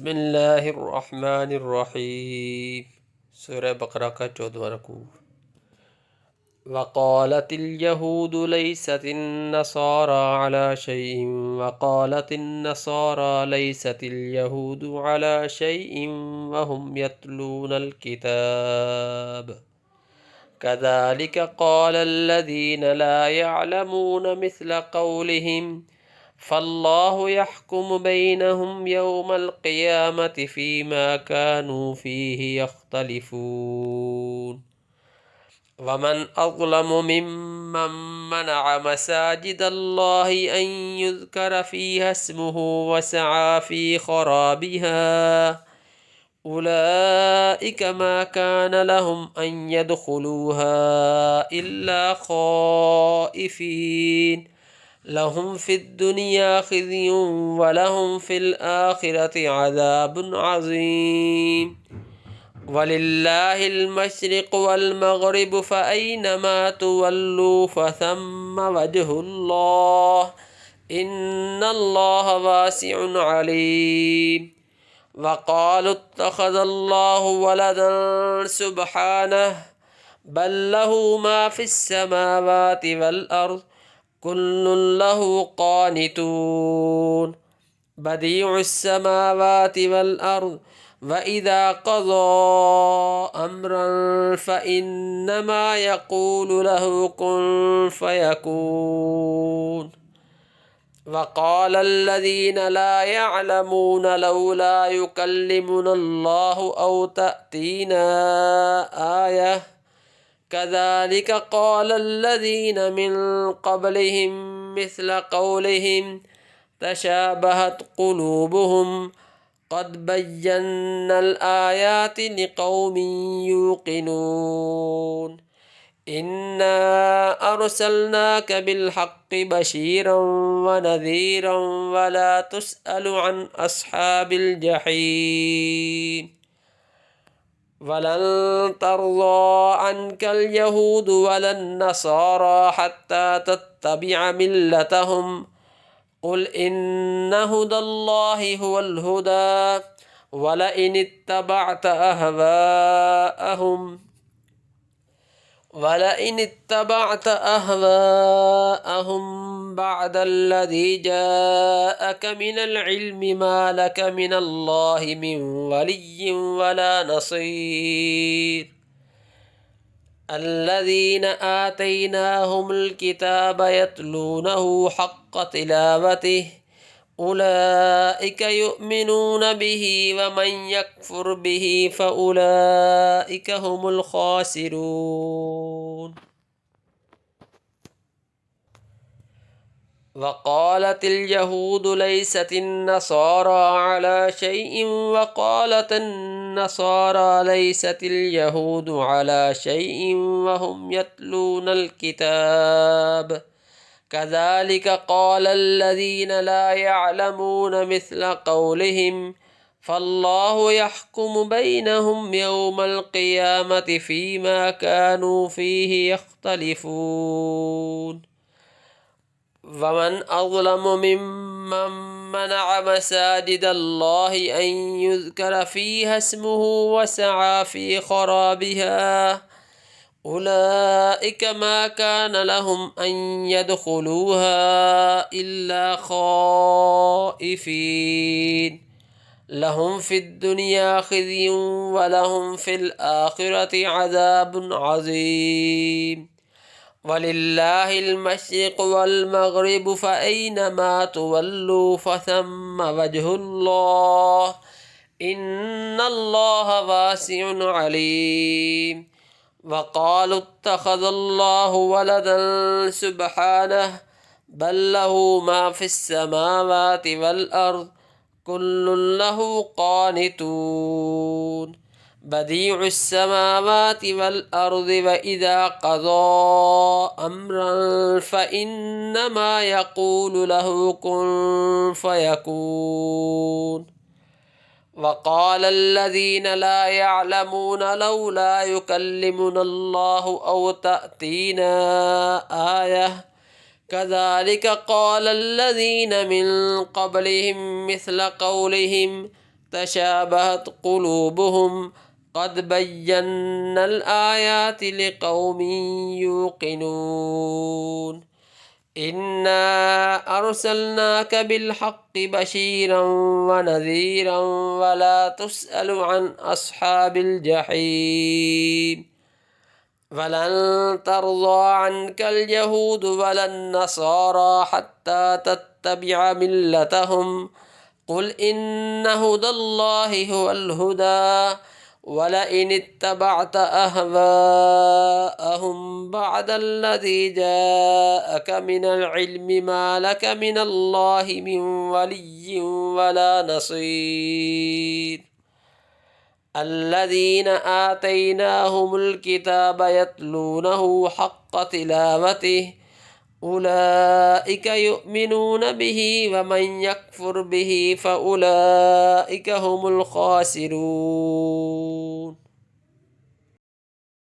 बिस्मिल्लाहिर्रहमानिर्रहीम। सूरह बकरा का 14वां रुकू। वक़ालतिल यहूदु लैसतिन नसारा अला शैइन वक़ालतिन नसारा लैसतिल यहूदु अला शैइन वहुम यतलूनल किताब कज़ालिक क़ालल्लज़ीन ला यअलमून मिस्ल क़ौलिहिम फ़ल्लाहु यहकुमु बैनहुम यौमल क़ियामति फ़ीमा कानू फ़ीहि यख्तलिफ़ून। वमन अज़लमु मिम्मन मनअ मसाजिदल्लाहि अन युज़करा फ़ीहा इस्मुहु वसअ फ़ी ख़राबिहा उलाइक मा कान लहुम अन यदख़ुलूहा इल्ला ख़ाइफ़ीन लहुम फ़िद्दुनिया ख़िज़्युन व लहुम फ़िल आख़िरति अज़ाबुन अज़ीम। वलिल्लाहिल मशरिक़ु वल मग़रिबु फ़अय्नमा तुवल्लू फ़थम्म वजहुल्लाह इन्नल्लाह वासिउन अलीम। वक़ालू इत्तख़ज़ल्लाहु वलदन सुब्हानहु बल लहू मा फ़िस्समावाति वल अर्ज़ कुल्लुन लहू क़ानितून बदीउस्समावाति वल अर्ज़ व इज़ा क़ज़ा अम्रन फ़इन्नमा यक़ूलु लहू कुन फ़यकून। वक़ालल्लज़ीन ला यअलमून लौला युकल्लिमुनल्लाहु औ तअतीना आयह कज़ालिक क़ालल्लज़ीन मिन क़ब्लिहिम मिस्ल क़ौलिहिम तशाबहत क़ुलूबुहुम क़द बय्यन्नल आयाति लिक़ौमिन यूक़िनून। इन्ना अरसलनाक बिलहक़्क़ि बशीरन व नज़ीरन वला तुसअलु अन अस्हाबिल जहीम। वलन तर्ज़ा अन्कल यहूदु वलन नसारा हत्ता तत्तबिअ मिल्लतहुम क़ुल इन्न हुदल्लाहि हुवल हुदा वलइन इत्तबअत अहवाअहुम बअदल्लज़ी जाअक मिनल इल्मि मा लक मिनल्लाहि मिन वलिय्यिन वला नसीर। अल्लज़ीन आतैनाहुमुल किताब यतलूनहु हक़्क़ तिलावतिहि उलाइक युमिनून बिही वमन यकफुर बिही फ़उलाइक हुमुल ख़ासिरून। वक़ालतिल यहूदु लैसतिन नसारा अला शैइन वक़ालतिन नसारा लैसतिल यहूदु अला शैइन वहुम यतलूनल किताब कज़ालिक क़ालल्लज़ीन ला यअलमून मिस्ल क़ौलिहिम फ़ल्लाहु यहकुमु बैनहुम यौमल क़ियामति फ़ीमा कानू फ़ीहि यख्तलिफ़ून। वमन अज़लमु मिम्मन मनअ मसाजिदल्लाहि अन युज़करा फ़ीहा इस्मुहु वसअ फ़ी ख़राबिहा उलाइक मा कान लहुम अन यदख़ुलूहा इल्ला ख़ाइफ़ीन लहुम फ़िद्दुनिया ख़िज़्युन व लहुम फ़िल आख़िरति अज़ाबुन अज़ीम। वलिल्लाहिल मशरिक़ु वल मग़रिबु फ़अय्नमा तुवल्लू फ़थम्म वजहुल्लाह इन्नल्लाह वासिउन अलीम। वक़ालू इत्तख़ज़ल्लाहु वलदन सुब्हानहु बल लहू मा फ़िस्समावाति वल अर्ज़ कुल्लुन लहू क़ानितून बदीउस्समावाति वल अर्ज़ व इज़ा क़ज़ा अम्रन फ़इन्नमा यक़ूलु लहू कुन फ़यकून। वक़ालल्लज़ीन ला यअलमून लौला युकल्लिमुनल्लाहु औ तअतीना आयह कज़ालिक क़ालल्लज़ीन मिन क़ब्लिहिम मिस्ल क़ौलिहिम تشابهت قلوبهم قد بينا الآيات لقوم يوقنون إنا أرسلناك بالحق بشيرا ونذيرا ولا تسأل عن أصحاب الجحيم ولن ترضى عنك اليهود ولا النصارى حتى تتبع ملتهم قل إن هدى الله هو الهدى ولئن اتبعت أهواءهم بعد الذي جاءك من العلم ما لك من الله من ولي ولا نصير الذين آتيناهم الكتاب يتلونه حق تلاوته أولئك يؤمنون به ومن يكفر به فأولئك هم الخاسرون